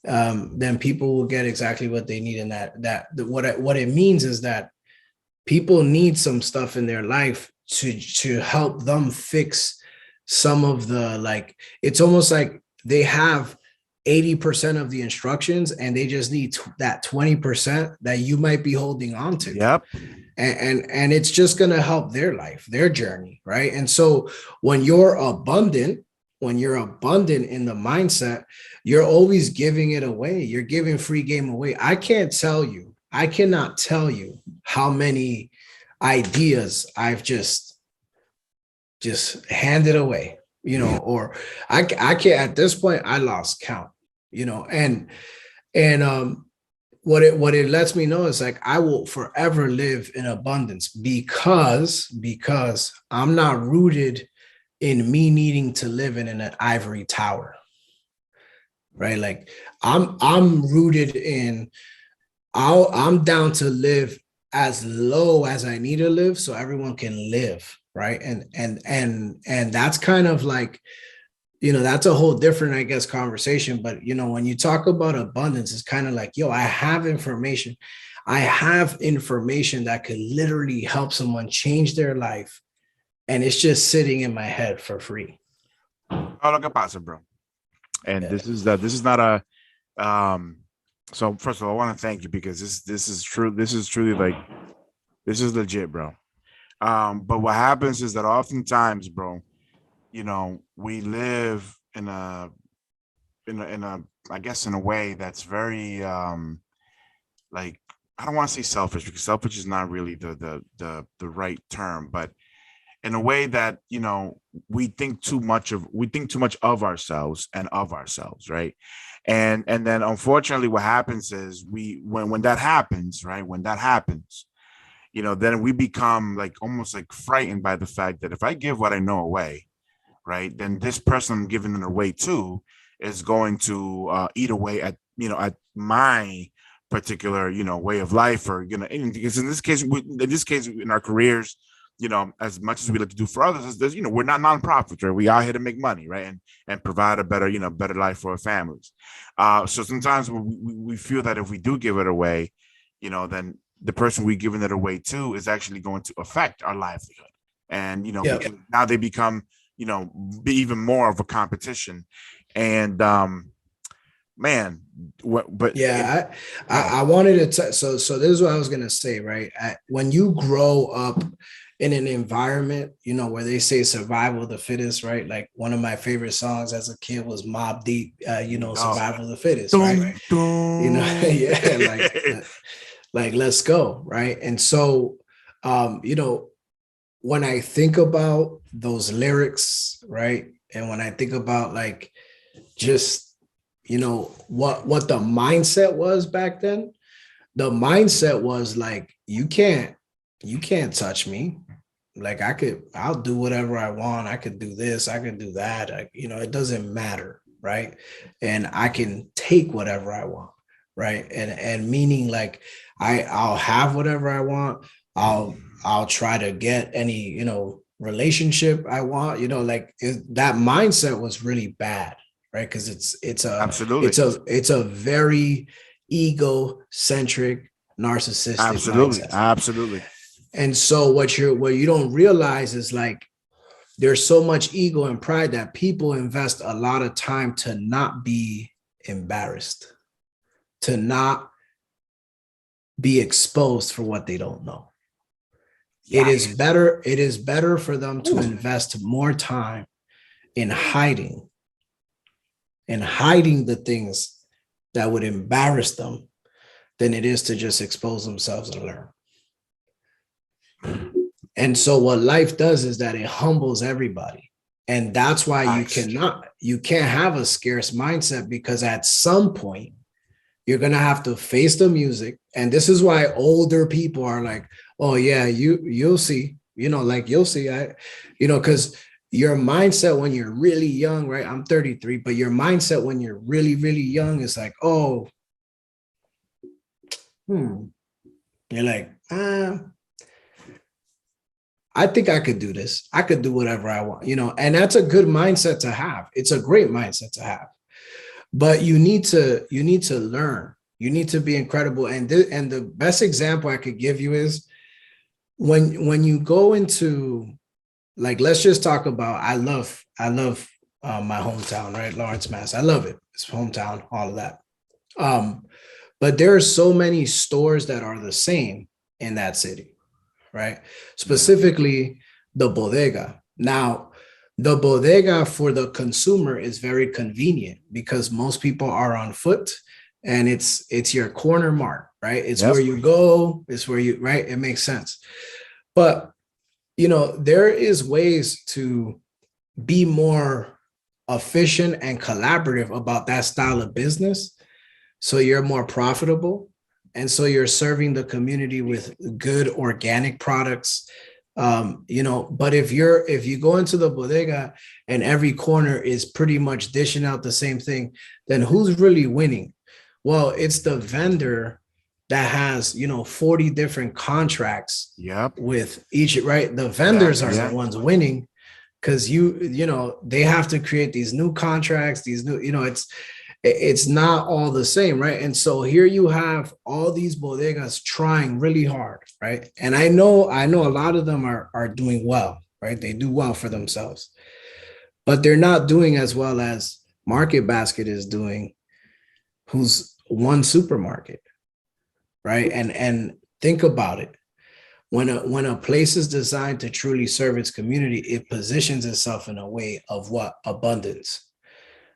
Then people will get exactly what they need. And what it means is that people need some stuff in their life to help them fix some of the, like, it's almost like they have 80% of the instructions and they just need that 20% that you might be holding on to. Yep. And it's just going to help their life, their journey, right? And so when you're abundant, in the mindset, you're always giving it away. You're giving free game away. I cannot tell you how many ideas I've just handed away, or I can't, at this point, I lost count, and what it lets me know is like I will forever live in abundance because I'm not rooted in me needing to live in an ivory tower, right? Like I'm rooted in I'm down to live as low as I need to live so everyone can live, right? And that's kind of like, that's a whole different, I guess, conversation. But when you talk about abundance, it's kind of like, yo, I have information. I have information that could literally help someone change their life. And it's just sitting in my head for free. Oh, look at pasa, bro. And Yeah. this is not a so first of all, I want to thank you because this is true. This is truly like this is legit, bro. But what happens is that oftentimes, bro, we live in a I guess in a way that's very like I don't want to say selfish, because selfish is not really the right term, but in a way that, we think too much of ourselves and of ourselves, right? And then unfortunately what happens is, when that happens, right, when that happens, then we become like almost like frightened by the fact that if I give what I know away, right, then this person I'm giving it away to is going to eat away at my particular way of life, or because in this case in our careers, as much as we like to do for others, there's we're not nonprofits, right? We are here to make money, right, and provide a better better life for our families. So sometimes we feel that if we do give it away, then the person we're giving it away to is actually going to affect our livelihood, and Yeah. because now they become be even more of a competition. And man, but Yeah, go ahead. I wanted to so this is what I was gonna say, right? When you grow up in an environment, where they say survival of the fittest, right? Like one of my favorite songs as a kid was Mob Deep, Oh, survival of the fittest, right? dun, dun. Yeah, like let's go, right? And so, when I think about those lyrics, right, and when I think about like just what the mindset was back then, the mindset was like you can't touch me. Like I'll do whatever I want. I could do this, I can do that. It doesn't matter, right? And I can take whatever I want, right? And meaning like I'll have whatever I want. I'll try to get any relationship I want. That mindset was really bad, right? Because it's a Absolutely, it's a it's a very egocentric, narcissistic absolutely, mindset. absolutely. And so what you don't realize is like there's so much ego and pride that people invest a lot of time to not be embarrassed, to not be exposed for what they don't know. Yes. It is better for them to invest more time in hiding the things that would embarrass them than it is to just expose themselves and learn. And so what life does is that it humbles everybody. And that's why Nice. you can't have a scarce mindset, because at some point you're going to have to face the music. And this is why older people are like, oh yeah, you'll see, like you'll see, cuz your mindset when you're really young, right? I'm 33, but your mindset when you're really really young is like, oh, you're like, I think I could do this. I could do whatever I want, and that's a good mindset to have. It's a great mindset to have. But you need to learn. You need to be incredible. And the best example I could give you is when you go into, like, let's just talk about, I love my hometown, right? Lawrence, Mass. I love it. It's hometown, all of that. Um, but there are so many stores that are the same in that city, right? Yeah. Specifically the bodega. Now, the bodega for the consumer is very convenient because most people are on foot, and it's your corner mark, right? It's Yep. where you go, it's where you, right? It makes sense. But there is ways to be more efficient and collaborative about that style of business, so you're more profitable, and so you're serving the community with good organic products. But if you go into the bodega and every corner is pretty much dishing out the same thing, then who's really winning? Well, it's the vendor that has 40 different contracts Yep. with each, right? The Yeah. vendors are the Yeah. ones winning, because they have to create these new contracts, these new, it's not all the same, right? And so here you have all these bodegas trying really hard, right? And I know a lot of them are doing well, right? They do well for themselves, but they're not doing as well as Market Basket is doing, who's one supermarket, right? And think about it. When a place is designed to truly serve its community, it positions itself in a way of what? Abundance.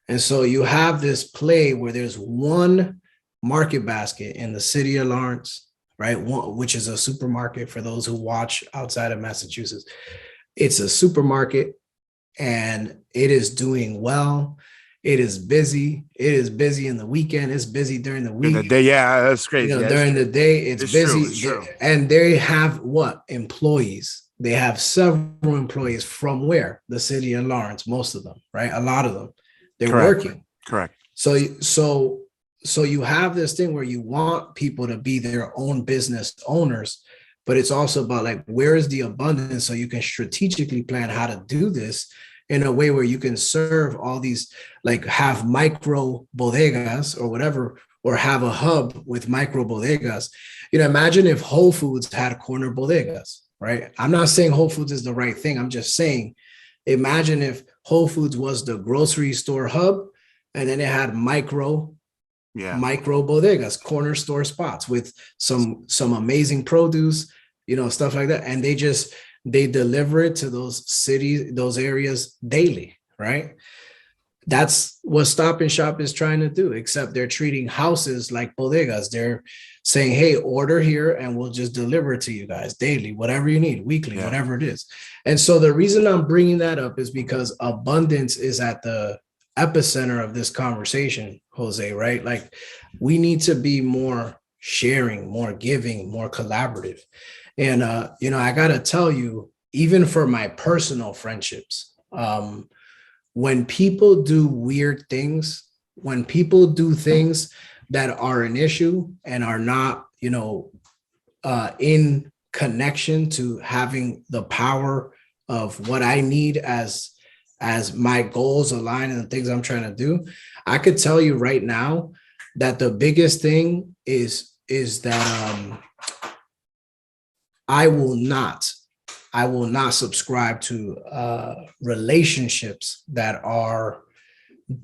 And so you have this play where there's one Market Basket in the city of Lawrence, right? Which is a supermarket for those who watch outside of Massachusetts. It's a supermarket and it is doing well. It is busy. It is busy in the weekend. It's busy during the In the week. day, yeah, that's crazy. Yeah, it's During the true. day, it's It's true. busy. It's true. And they have what? Employees. They have several employees from where? The city of Lawrence, most of them, right? A lot of them. They're Correct. working. Correct. So you have this thing where you want people to be their own business owners, but it's also about like, where is the abundance, so you can strategically plan how to do this in a way where you can serve all these, like have micro bodegas or whatever, or have a hub with micro bodegas. Imagine if Whole Foods had corner bodegas, right? I'm not saying Whole Foods is the right thing. I'm just saying, imagine if Whole Foods was the grocery store hub, and then it had micro bodegas, corner store spots with some amazing produce, stuff like that. And they deliver it to those cities, those areas daily, right? That's what Stop and Shop is trying to do, except they're treating houses like bodegas. They're saying, hey, order here and we'll just deliver it to you guys daily, whatever you need, weekly, whatever it is. And so the reason I'm bringing that up is because abundance is at the epicenter of this conversation, Jose, right? Like, we need to be more sharing, more giving, more collaborative. And I gotta tell you, even for my personal friendships, when people do weird things, when people do things that are an issue and are not, in connection to having the power of what I need as my goals align and the things I'm trying to do, I could tell you right now that the biggest thing is that I will not subscribe to relationships that are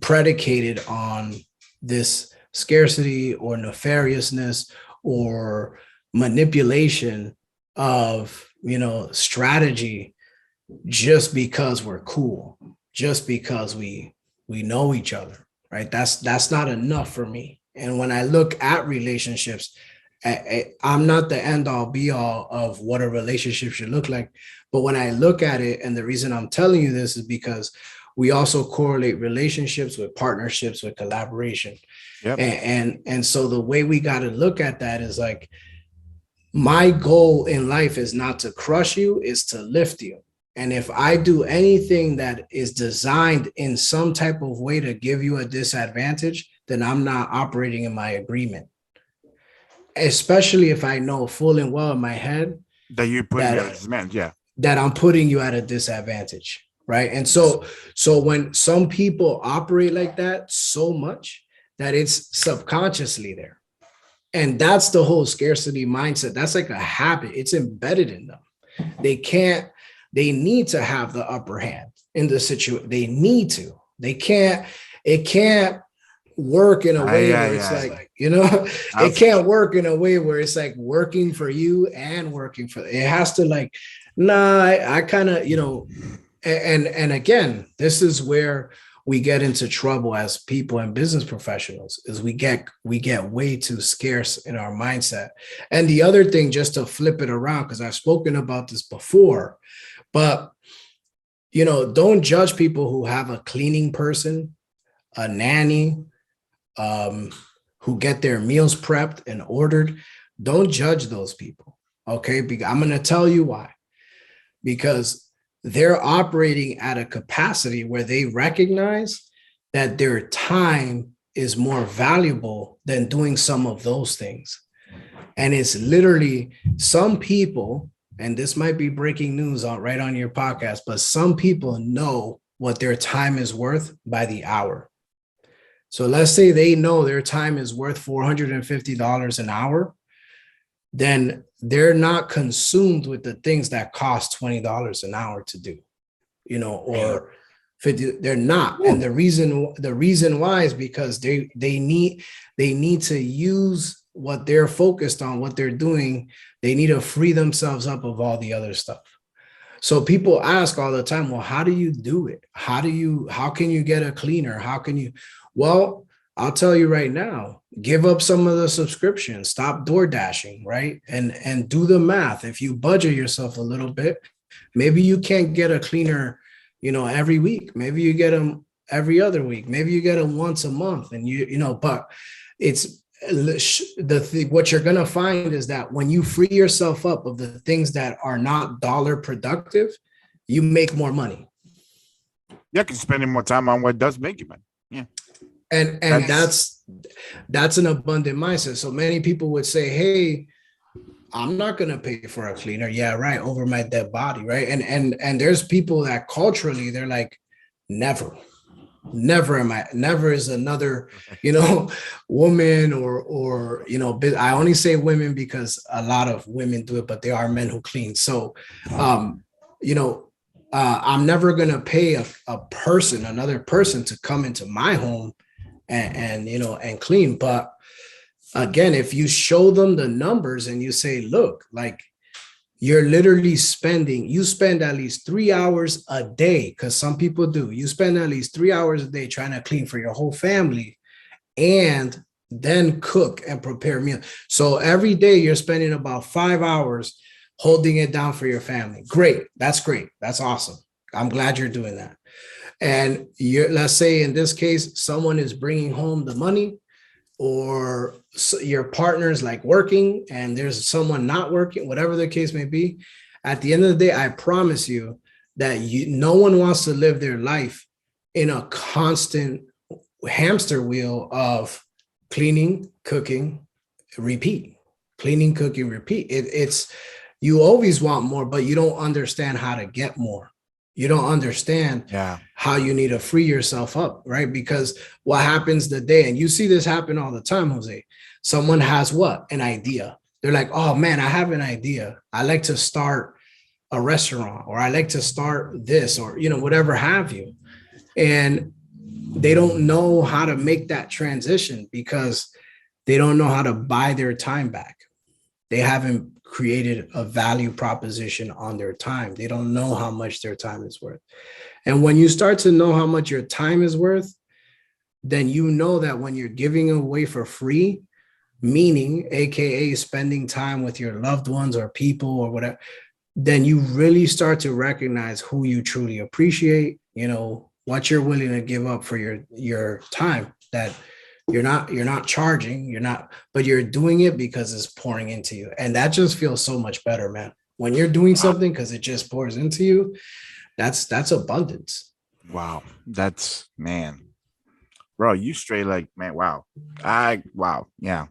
predicated on this scarcity or nefariousness or manipulation of, strategy, just because we're cool, just because we know each other, right? That's not enough for me. And when I look at relationships, I'm not the end all be all of what a relationship should look like. But when I look at it, and the reason I'm telling you this is because we also correlate relationships with partnerships, with collaboration. Yep. And so the way we got to look at that is like, my goal in life is not to crush you, is to lift you. And if I do anything that is designed in some type of way to give you a disadvantage, then I'm not operating in my agreement. Especially if I know full and well in my head that you're putting that I'm putting you at a disadvantage, right? And so when some people operate like that so much that it's subconsciously there, and that's the whole scarcity mindset. That's like a habit. It's embedded in them. They need to have the upper hand in the situation. They need to. It can't work in a way where it's like, it can't work in a way where it's like working for you and working for it. Has to like, I kind of, and again, this is where we get into trouble as people and business professionals, is we get way too scarce in our mindset. And the other thing, just to flip it around, because I've spoken about this before, but don't judge people who have a cleaning person, a nanny, who get their meals prepped and ordered. Don't judge those people, okay? I'm going to tell you why. Because they're operating at a capacity where they recognize that their time is more valuable than doing some of those things. And it's literally some people, and this might be breaking news right on your podcast, but some people know what their time is worth by the hour. So let's say they know their time is worth $450 an hour, then they're not consumed with the things that cost $20 an hour to do, or 50. They're not. And the reason why is because they need to use what they're focused on, what they're doing. They need to free themselves up of all the other stuff. So people ask all the time, well, how do you do it? How can you get a cleaner? How can you? Well, I'll tell you right now, give up some of the subscriptions, stop door dashing, right? And do the math. If you budget yourself a little bit, maybe you can't get a cleaner, every week. Maybe you get them every other week. Maybe you get them once a month. And but it's what you're gonna find is that when you free yourself up of the things that are not dollar productive, you make more money. Yeah, because spending more time on what does make you money. Yeah. And that's an abundant mindset. So many people would say, hey, I'm not going to pay for a cleaner. Yeah, right. Over my dead body. Right. And there's people that culturally, they're like, never is another, woman or, I only say women because a lot of women do it, but there are men who clean. So, I'm never going to pay another person to come into my home and clean. But again, if you show them the numbers and you say, look, like you're literally you spend at least 3 hours a day, because some people do, you spend at least 3 hours a day trying to clean for your whole family and then cook and prepare meals. So every day you're spending about 5 hours holding it down for your family. Great. That's great. That's awesome. I'm glad you're doing that. And let's say in this case, someone is bringing home the money, or your partner's like working and there's someone not working, whatever the case may be. At the end of the day, I promise you that no one wants to live their life in a constant hamster wheel of cleaning, cooking, repeat, cleaning, cooking, repeat. It's you always want more, but you don't understand how to get more. You don't understand how you need to free yourself up, right? Because what happens the day, and you see this happen all the time, Jose, someone has an idea. They're like, oh man, I have an idea. I like to start a restaurant, or I like to start this, or, whatever have you. And they don't know how to make that transition because they don't know how to buy their time back. They haven't created a value proposition on their time. They don't know how much their time is worth. And when you start to know how much your time is worth, then you know that when you're giving away for free, meaning AKA spending time with your loved ones or people or whatever, then you really start to recognize who you truly appreciate, what you're willing to give up for your time, that you're not charging, but you're doing it because it's pouring into you. And that just feels so much better, man. When you're doing something because it just pours into you, that's abundance. Wow. That's, man, bro, you straight like, man. Wow. Yeah.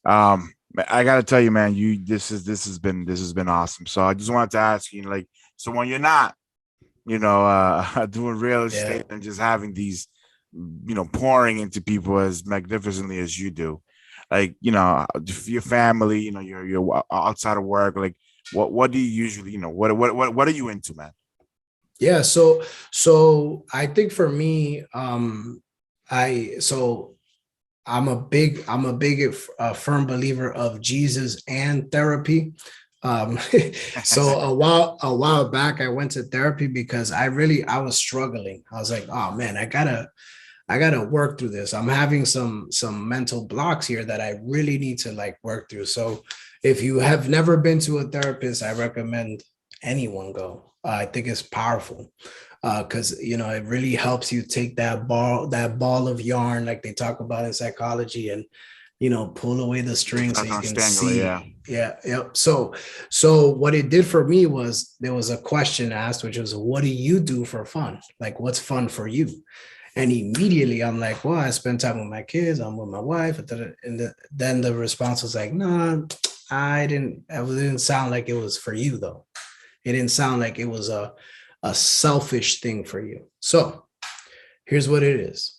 I gotta tell you, man, this has been awesome. So I just wanted to ask you, like, so when you're not, doing real estate and just having these, pouring into people as magnificently as you do, like, your family, you're outside of work, like, what do you usually, what are you into, man? Yeah, so I think for me, I'm a big firm believer of Jesus and therapy. So a while back I went to therapy because I was struggling. I was like, oh man, I gotta work through this. I'm having some mental blocks here that I really need to like work through. So if you have never been to a therapist, I recommend anyone go. I think it's powerful because it really helps you take that ball of yarn, like they talk about in psychology, and pull away the string so you can see. Yeah. So what it did for me was there was a question asked, which was, what do you do for fun? Like, what's fun for you? And immediately I'm like, well, I spend time with my kids, I'm with my wife. And then the response was like, no, it didn't sound like it was for you though. It didn't sound like it was a selfish thing for you. So here's what it is.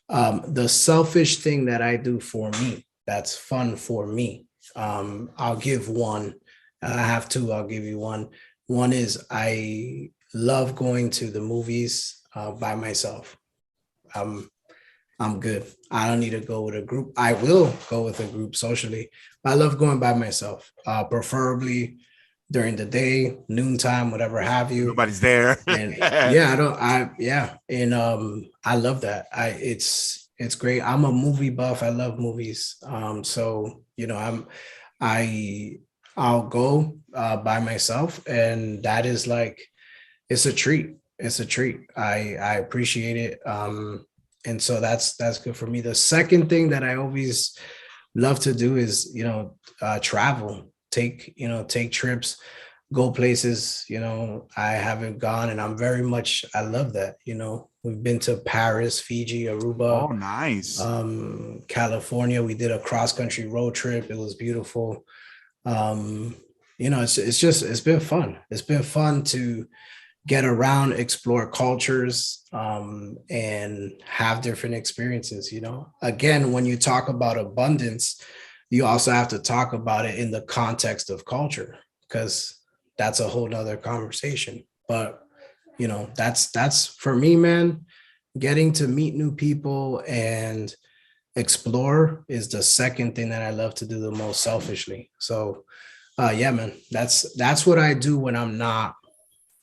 The selfish thing that I do for me, that's fun for me. I'll give one. I have two. I'll give you one. One is I love going to the movies by myself. I'm good. I don't need to go with a group. I will go with a group socially, but I love going by myself, preferably during the day, noontime, whatever have you. Nobody's there. And yeah, I love that. It's great. I'm a movie buff. I love movies. So I I'll go by myself, and that is like it's a treat. It's a treat. I appreciate it. And so that's good for me. The second thing that I always love to do is travel, take trips, go places I haven't gone, and I love that. We've been to Paris, Fiji, Oh, Aruba, nice. California. We did a cross country road trip. It was beautiful. um it's been fun. It's been fun to get around, explore cultures, and have different experiences. Again, when you talk about abundance, you also have to talk about it in the context of culture, because that's a whole nother conversation. But that's for me, man. Getting to meet new people and explore is the second thing that I love to do the most selfishly. So yeah, man, that's what I do when I'm not,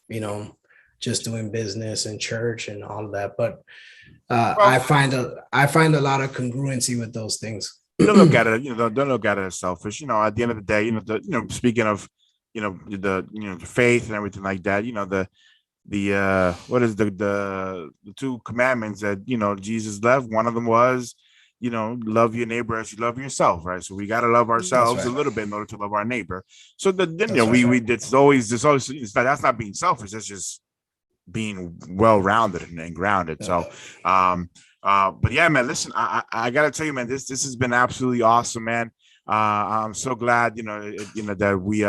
you know, just doing business and church and all of that. But Well, I find a lot of congruency with those things. don't look at it, don't look at it as selfish. At the end of the day, speaking of, the faith and everything like that, the what is the two commandments that Jesus left. One of them was, love your neighbor as you love yourself, right? So we got to love That's ourselves a right. little bit in order to love our neighbor. So then, That's right. we it's always that's not being selfish. That's just being well rounded and grounded. So, but yeah, man, listen, I gotta tell you, man, this has been absolutely awesome, man. I'm so glad, that we,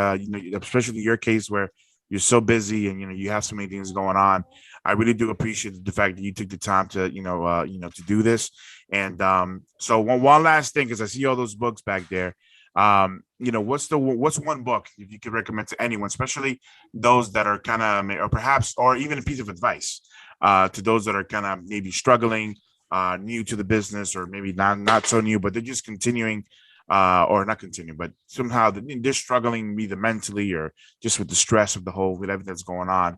especially in your case where you're so busy and you have so many things going on. I really do appreciate the fact that you took the time to, to do this. And so one last thing, because I see all those books back there. What's one book if you could recommend to anyone, especially those that are kind of, or perhaps, or even a piece of advice to those that are kind of maybe struggling, new to the business, or maybe not so new, but they're just continuing, or not continuing, but somehow they're struggling either mentally or just with the stress of the whole, with everything that's going on.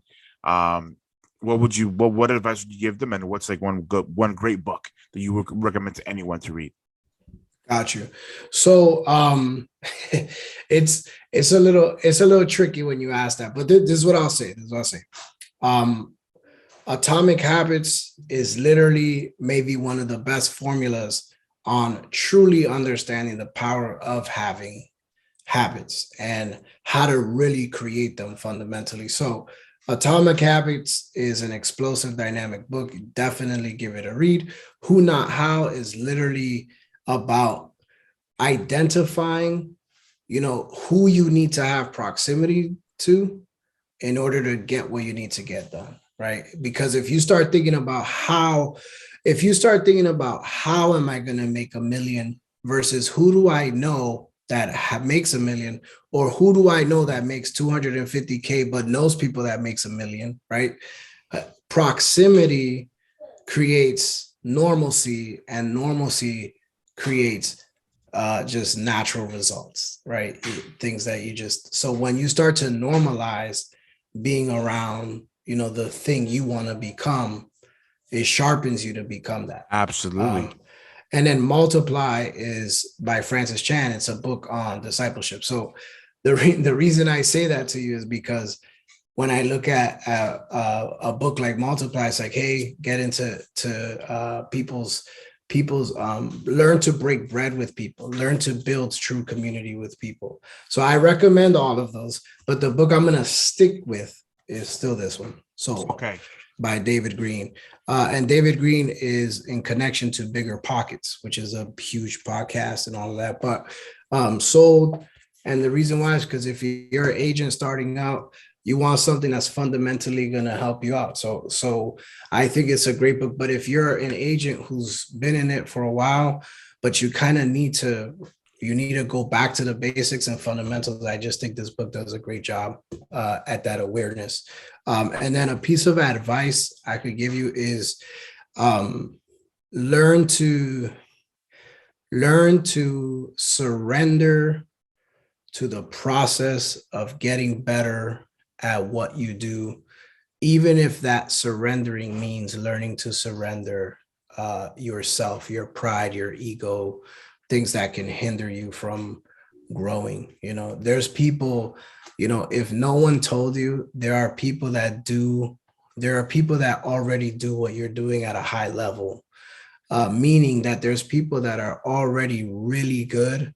What advice would you give them, and what's like one great book that you would recommend to anyone to read? Got you. So it's a little tricky when you ask that, but this is what I'll say. This is what I'll say. Um, Atomic Habits is literally maybe one of the best formulas on truly understanding the power of having habits and how to really create them fundamentally. So, Atomic Habits is an explosive dynamic book. Definitely give it a read. Who Not How is literally about identifying, who you need to have proximity to in order to get what you need to get done, right? Because if you start thinking about how am I going to make a million versus who do I know that makes a million, or who do I know that makes 250K but knows people that makes a million, right? Proximity creates normalcy, and normalcy creates just natural results, right? Things that so when you start to normalize being around, the thing you want to become, it sharpens you to become that. Absolutely. Um, and then Multiply is by Francis Chan. It's a book on discipleship. So the reason I say that to you is because when I look at a book like Multiply, it's like, hey, get into people's learn to break bread with people, learn to build true community with people. So I recommend all of those, but the book I'm going to stick with is still this one. So Okay. by David Green. And David Green is in connection to Bigger Pockets, which is a huge podcast and all of that. But Sold, and the reason why is because if you're an agent starting out, you want something that's fundamentally going to help you out. So I think it's a great book. But if you're an agent who's been in it for a while, but you kind of need to go back to the basics and fundamentals, I just think this book does a great job at that awareness. And then a piece of advice I could give you is learn to surrender to the process of getting better at what you do, even if that surrendering means learning to surrender yourself, your pride, your ego, things that can hinder you from growing. There's people, if no one told you, there are people that already do what you're doing at a high level, meaning that there's people that are already really good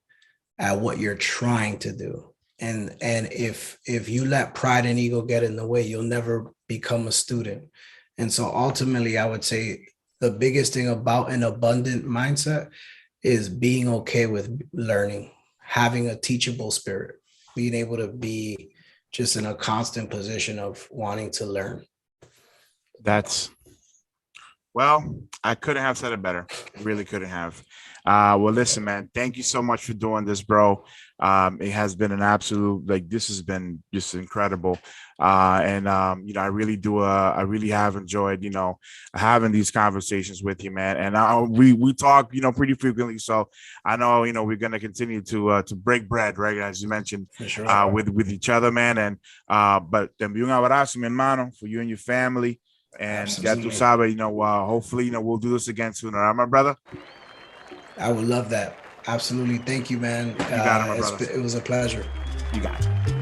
at what you're trying to do. And if you let pride and ego get in the way, you'll never become a student. And so ultimately, I would say the biggest thing about an abundant mindset is being okay with learning, having a teachable spirit, being able to be just in a constant position of wanting to learn. That's Well, I couldn't have said it better. I really couldn't have. Well, listen, man, thank you so much for doing this, bro. It has been an absolute, like, this has been just incredible. And I really do. I really have enjoyed, having these conversations with you, man. And we talk, pretty frequently. So I know, we're gonna continue to break bread, right, as you mentioned, For sure. with each other, man. And but te envío un abrazo, mi hermano, for you and your family. And ya tú Absolutely. sabes, hopefully, we'll do this again soon. All right, my brother? I would love that. Absolutely. Thank you, man. You got it, my brother. It was a pleasure. You got it.